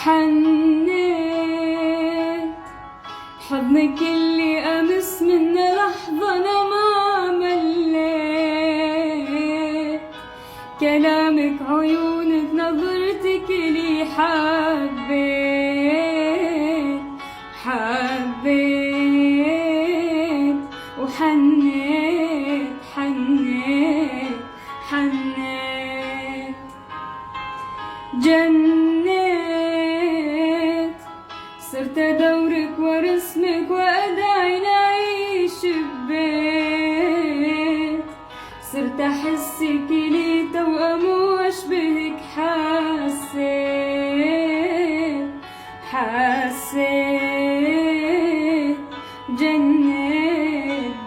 حنيت حضنك اللي أمس منه لحظة أنا ما مليت، كلامك عيونك نظرتك اللي حبيت وحنيت حنيت جنيت، صرت أدورك ورسمك وأدعي نعيش ببيت، صرت أحسك لي توأم وأشبهك حسيت جنيت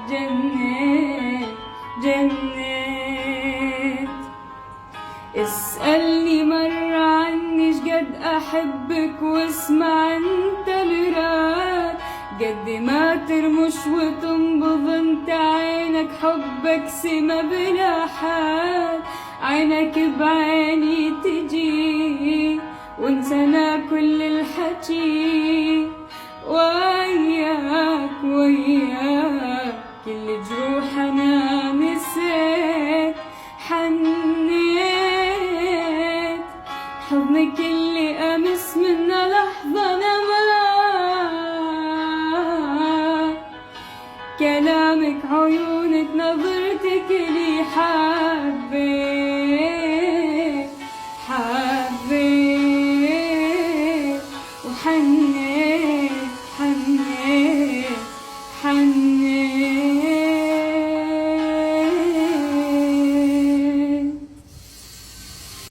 اسألني مرة عني شقد أحبك، واسمع انت الراد قد ما ترمش وتنبض انت عينك، حبك سما بلا حال، عينك بعيني تجي وانسانا كل الحكي، وياك كل جروح انا نسيت، حنيت حضنك اللي امس منه لحظة انا ما، كلامك عيونك نظرتك